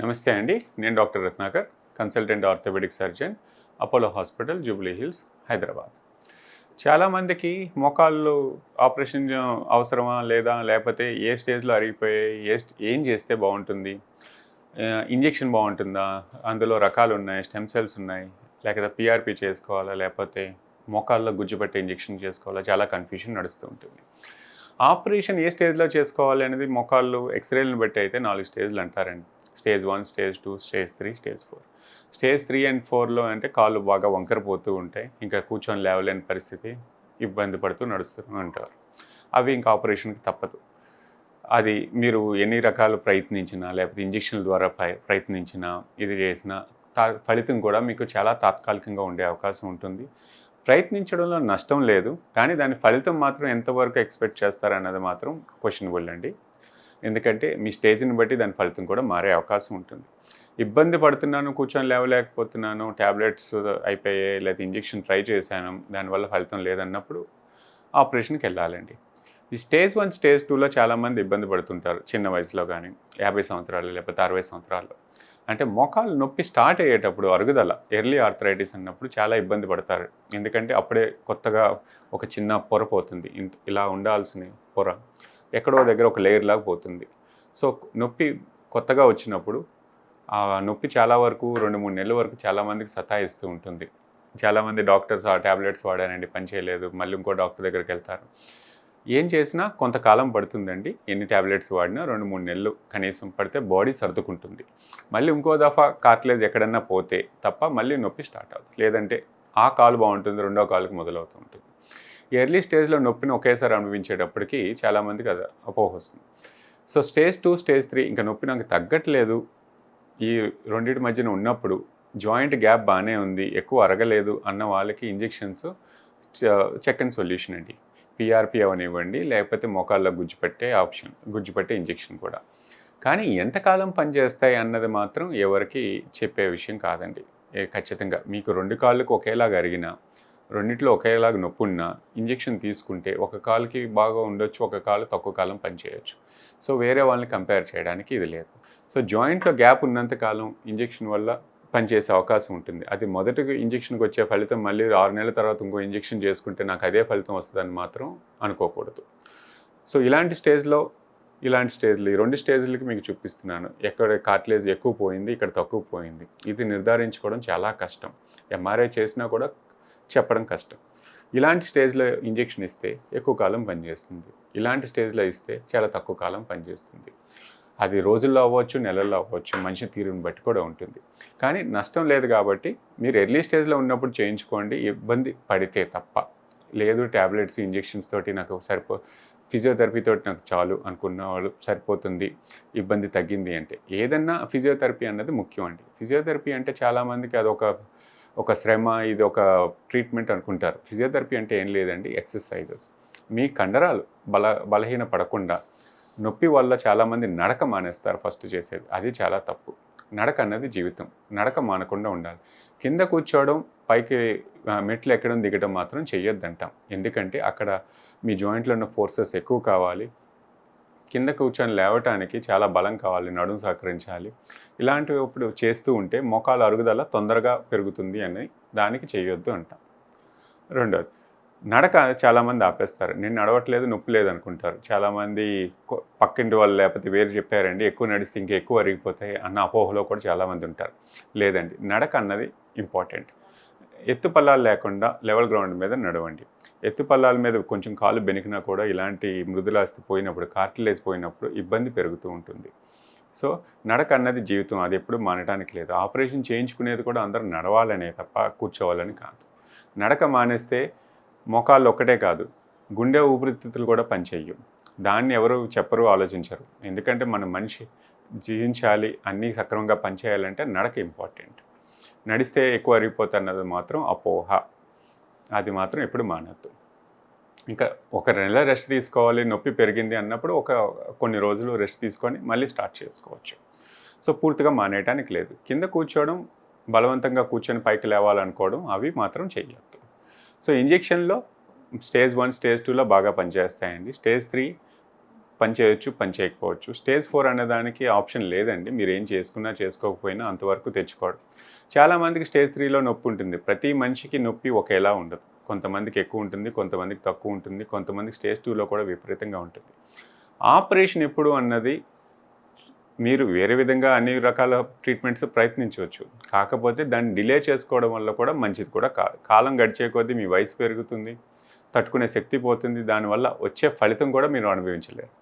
నమస్తే అండి. నేను doctor Ratnakar, consultant orthopedic surgeon, Apollo hospital, Jubilee Hills, Hyderabad. చాలామందికి మోకాళ్ళు ఆపరేషన్ అవసరమా లేదా? లేకపోతే ఏ స్టేజ్‌లో అరిగిపోయాయి? ఏం చేస్తే బావుంటుంది? ఇంజెక్షన్ బావుంటుందా? అందులో రకాలున్నాయి. స్టెమ్ సెల్స్ ఉన్నాయి. లేకపోతే పీఆర్పీ చేసుకోవాలా? లేకపోతే మోకాళ్ళలో గుజ్జు పట్టే ఇంజెక్షన్ చేసుకోవాలా? చాలా కన్‌ఫ్యూషన్ నడుస్తూ ఉంటుంది. ఆపరేషన్ ఏ స్టేజ్‌లో చేసుకోవాలి అనేది మోకాళ్ళు ఎక్స్‌రేలను బట్టి అయితే 4 స్టేజ్‌లు అంటారండి. Stage 1, stage 2, stage 3, stage 4. Stage 3 and 4లో అంటే కాళ్ళు బాగా వంకరపోతూ ఉంటాయి. ఇంకా కూర్చొని లేవలేని పరిస్థితి, ఇబ్బంది పడుతూ నడుస్తూ ఉంటారు. అవి ఇంకా ఆపరేషన్‌కి తప్పదు. అది మీరు ఎన్ని రకాలు ప్రయత్నించినా, లేకపోతే ఇంజెక్షన్ల ద్వారా ప్రయత్నించినా, ఇది చేసినా ఫలితం కూడా మీకు చాలా తాత్కాలికంగా ఉండే అవకాశం ఉంటుంది. ప్రయత్నించడంలో నష్టం లేదు. కానీ దాని ఫలితం మాత్రం ఎంతవరకు ఎక్స్‌పెక్ట్ చేస్తారన్నది మాత్రం క్వెషనబుల్ అండి. ఎందుకంటే మీ స్టేజ్‌ని బట్టి దాని ఫలితం కూడా మారే అవకాశం ఉంటుంది. ఇబ్బంది పడుతున్నాను, కూర్చొని లేవలేకపోతున్నాను, టాబ్లెట్స్ అయిపోయాయి, లేదా ఇంజెక్షన్ ట్రై చేశాను, దానివల్ల ఫలితం లేదన్నప్పుడు ఆపరేషన్‌కి వెళ్ళాలండి. ఈ స్టేజ్ 1, స్టేజ్ 2లో చాలామంది ఇబ్బంది పడుతుంటారు. చిన్న వయసులో కానీ, 50 సంవత్సరాలు లేకపోతే 60 సంవత్సరాల్లో. అంటే మోకాలు నొప్పి స్టార్ట్ అయ్యేటప్పుడు అరుగుదల, ఎర్లీ ఆర్థరైటిస్ అన్నప్పుడు చాలా ఇబ్బంది పడతారు. ఎందుకంటే అప్పుడే కొత్తగా ఒక చిన్న పొర పోతుంది. ఇలా ఉండాల్సిన పొర ఎక్కడో దగ్గర ఒక లేయర్ లాగా పోతుంది. సో నొప్పి కొత్తగా వచ్చినప్పుడు ఆ నొప్పి చాలా వరకు 2, 3 నెలల వరకు చాలామందికి సతాయిస్తూ ఉంటుంది. చాలామంది డాక్టర్స్ ఆ టాబ్లెట్స్ వాడానండి, పని చేయలేదు, మళ్ళీ ఇంకో డాక్టర్ దగ్గరికి వెళ్తారు. ఏం చేసినా కొంతకాలం పడుతుందండి. ఎన్ని టాబ్లెట్స్ వాడినా 2, 3 నెలలు కనీసం పడితే బాడీ సర్దుకుంటుంది. మళ్ళీ ఇంకో దఫా కార్టిలేజ్ ఎక్కడన్నా పోతే తప్ప మళ్ళీ నొప్పి స్టార్ట్ అవుతుంది. లేదంటే ఆ కాలు బాగుంటుంది, రెండో కాలుకి మొదలవుతూ ఉంటుంది. ఎర్లీ స్టేజ్లో నొప్పిని ఒకేసారి అనుభవించేటప్పటికి చాలామందికి అది అపోహ వస్తుంది. సో స్టేజ్ 2, స్టేజ్ 3 ఇంకా నొప్పి నాకు తగ్గట్లేదు, ఈ రెండింటి మధ్యన ఉన్నప్పుడు జాయింట్ గ్యాప్ బాగానే ఉంది, ఎక్కువ అరగలేదు అన్న వాళ్ళకి ఇంజెక్షన్స్ చక్కని సొల్యూషన్ అండి. పీఆర్పీ అవనివ్వండి, లేకపోతే మోకాళ్ళ గుజ్జు పట్టే ఇంజెక్షన్ కూడా. కానీ ఎంతకాలం పనిచేస్తాయి అన్నది మాత్రం ఎవరికి చెప్పే విషయం కాదండి. ఖచ్చితంగా మీకు 2 కాళ్ళకు ఒకేలాగా అరిగినా, రెండిట్లో ఒకేలాగా నొప్పి ఉన్నా ఇంజెక్షన్ తీసుకుంటే ఒక కాలుకి బాగా ఉండొచ్చు, ఒక కాలు తక్కువ కాలం పనిచేయచ్చు. సో వేరే వాళ్ళని కంపేర్ చేయడానికి ఇది లేదు. సో జాయింట్లో గ్యాప్ ఉన్నంత కాలం ఇంజెక్షన్ వల్ల పనిచేసే అవకాశం ఉంటుంది. అది మొదటి ఇంజెక్షన్కి వచ్చే ఫలితం మళ్ళీ 6 నెలల తర్వాత ఇంకో ఇంజెక్షన్ చేసుకుంటే నాకు అదే ఫలితం వస్తుందని మాత్రం అనుకోకూడదు. సో ఇలాంటి స్టేజ్లో ఈ 2 స్టేజ్లకి మీకు చూపిస్తున్నాను. ఎక్కడ కార్టిలేజ్ ఎక్కువ పోయింది, ఇక్కడ తక్కువ పోయింది. ఇది నిర్ధారించుకోవడం చాలా కష్టం. ఎంఆర్ఐ చేసినా కూడా చెప్పడం కష్టం. ఇలాంటి స్టేజ్లో ఇంజెక్షన్ ఇస్తే ఎక్కువ కాలం పనిచేస్తుంది. ఇలాంటి స్టేజ్లో ఇస్తే చాలా తక్కువ కాలం పనిచేస్తుంది. అది రోజుల్లో అవ్వచ్చు, నెలల్లో అవ్వచ్చు, మనిషి తీరుని బట్టి కూడా ఉంటుంది. కానీ నష్టం లేదు కాబట్టి మీరు ఎర్లీ స్టేజ్లో ఉన్నప్పుడు చేయించుకోండి, ఇబ్బంది పడితే తప్ప. లేదు టాబ్లెట్స్, ఇంజెక్షన్స్ తోటి నాకు ఫిజియోథెరపీ తోటి నాకు చాలు అనుకున్న వాళ్ళు సరిపోతుంది, ఇబ్బంది తగ్గింది అంటే. ఏదన్నా ఫిజియోథెరపీ అన్నది ముఖ్యం అండి. ఫిజియోథెరపీ అంటే చాలామందికి ఒక శ్రమ, ఇది ఒక ట్రీట్మెంట్ అనుకుంటారు. ఫిజియోథెరపీ అంటే ఏం లేదండి, ఎక్సర్సైజెస్. మీ కండరాలు బలహీన పడకుండా, నొప్పి వల్ల చాలామంది నడక మానేస్తారు ఫస్ట్ చేసేది. అది చాలా తప్పు. నడక అన్నది జీవితం. నడక మానకుండా ఉండాలి. కింద కూర్చోవడం, పైకి మెట్లు ఎక్కడం, దిగడం మాత్రం చెయ్యొద్దంటాం. ఎందుకంటే అక్కడ మీ జాయింట్లో ఉన్న ఫోర్సెస్ ఎక్కువ కావాలి. కింద కూర్చొని లేవటానికి చాలా బలం కావాలి, నడుము సహకరించాలి. ఇలాంటివి ఇప్పుడు చేస్తూ ఉంటే మోకాళ్ళ అరుగుదల తొందరగా పెరుగుతుంది అని దానికి చేయొద్దు అంటాం. రెండోది, నడక చాలామంది ఆపేస్తారు. నేను నడవట్లేదు, నొప్పి లేదనుకుంటారు. చాలామంది పక్కింటి వాళ్ళు లేకపోతే వేరు చెప్పారండి, ఎక్కువ నడిస్తే ఇంకా ఎక్కువ అరిగిపోతాయి అన్న అపోహలో కూడా చాలామంది ఉంటారు. లేదండి, నడక అన్నది ఇంపార్టెంట్. ఎత్తుపల్లాలు లేకుండా లెవెల్ గ్రౌండ్ మీద నడవండి. ఎత్తుపల్లాల మీద కొంచెం కాలు బెనికినా కూడా ఇలాంటి మృదులాస్థి పోయినప్పుడు, కార్టిలేజ్ పోయినప్పుడు ఇబ్బంది పెరుగుతూ ఉంటుంది. సో నడక అన్నది జీవితం, అది ఎప్పుడు మానడానికి లేదు. ఆపరేషన్ చేయించుకునేది కూడా అందరూ నడవాలనే తప్ప కూర్చోవాలని కాదు. నడక మానేస్తే మోకాళ్ళు ఒక్కటే కాదు, గుండె ఊపిరితిత్తులు కూడా పనిచేయవు. దాన్ని ఎవరు చెప్పరు, ఆలోచించరు. ఎందుకంటే మన మనిషి జీవించాలి, అన్నీ సక్రమంగా పనిచేయాలంటే నడక ఇంపార్టెంట్. నడిస్తే ఎక్కువ అరిగిపోతున్నది మాత్రం అపోహ. అది మాత్రం ఎప్పుడు మానద్దు. ఇంకా ఒక నెల రెస్ట్ తీసుకోవాలి, నొప్పి పెరిగింది అన్నప్పుడు కొన్ని రోజులు రెస్ట్ తీసుకొని మళ్ళీ స్టార్ట్ చేసుకోవచ్చు. సో పూర్తిగా మానేయటానికి లేదు. కింద కూర్చోవడం, బలవంతంగా కూర్చొని పైకి లేవాలనుకోవడం అవి మాత్రం చేయొద్దు. సో ఇంజెక్షన్లో స్టేజ్ 1, స్టేజ్ 2లో బాగా పనిచేస్తాయండి. స్టేజ్ 3 పని చేయొచ్చు, పని చేయకపోవచ్చు. స్టేజ్ 4 అనేదానికి ఆప్షన్ లేదండి. మీరు ఏం చేసుకున్నా, చేసుకోకపోయినా అంతవరకు తెచ్చుకోవడం. చాలామందికి స్టేజ్ 3లో నొప్పి ఉంటుంది. ప్రతి మనిషికి నొప్పి ఒకేలా ఉండదు. కొంతమందికి ఎక్కువ ఉంటుంది, కొంతమందికి తక్కువ ఉంటుంది, కొంతమందికి స్టేజ్ 2లో కూడా విపరీతంగా ఉంటుంది. ఆపరేషన్ ఎప్పుడు అన్నది మీరు వేరే విధంగా అన్ని రకాల ట్రీట్మెంట్స్ ప్రయత్నించవచ్చు. కాకపోతే దాన్ని డిలే చేసుకోవడం వల్ల కూడా మంచిది కూడా కాదు. కాలం గడిచే కొద్దీ మీ వయసు పెరుగుతుంది, తట్టుకునే శక్తి పోతుంది. దానివల్ల వచ్చే ఫలితం కూడా మీరు అనుభవించలేరు.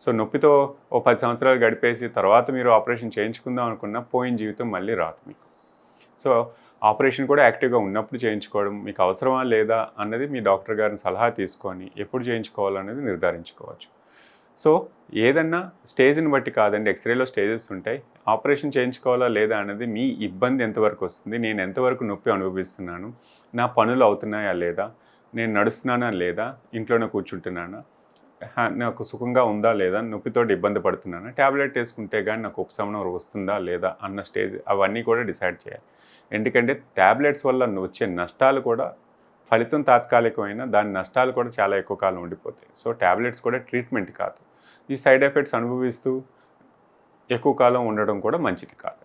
సో నొప్పితో ఓ 10 సంవత్సరాలు గడిపేసి తర్వాత మీరు ఆపరేషన్ చేయించుకుందాం అనుకున్నా పోయిన జీవితం మళ్ళీ రాదు మీకు. సో ఆపరేషన్ కూడా యాక్టివ్గా ఉన్నప్పుడు చేయించుకోవడం, మీకు అవసరమా లేదా అన్నది మీ డాక్టర్ గారిని సలహా తీసుకొని ఎప్పుడు చేయించుకోవాలనేది నిర్ధారించుకోవచ్చు. సో ఏదన్నా స్టేజ్ని బట్టి కాదండి, ఎక్స్రేలో స్టేజెస్ ఉంటాయి. ఆపరేషన్ చేయించుకోవాలా లేదా అనేది మీ ఇబ్బంది ఎంతవరకు వస్తుంది, నేను ఎంతవరకు నొప్పి అనుభవిస్తున్నాను, నా పనులు అవుతున్నాయా లేదా, నేను నడుస్తున్నానా లేదా, ఇంట్లోనే కూర్చుంటున్నానా, నాకు సుఖంగా ఉందా లేదా, నొప్పితో ఇబ్బంది పడుతున్నానా, ట్యాబ్లెట్ వేసుకుంటే కానీ నాకు ఉపశమనం వస్తుందా లేదా అన్న స్టేజ్ అవన్నీ కూడా డిసైడ్ చేయాలి. ఎందుకంటే ట్యాబ్లెట్స్ వల్ల వచ్చే నష్టాలు కూడా ఫలితం తాత్కాలికమైన, దాని నష్టాలు కూడా చాలా ఎక్కువ కాలం ఉండిపోతాయి. సో ట్యాబ్లెట్స్ కూడా ట్రీట్మెంట్ కాదు. ఈ సైడ్ ఎఫెక్ట్స్ అనుభవిస్తూ ఎక్కువ కాలం ఉండడం కూడా మంచిది కాదు.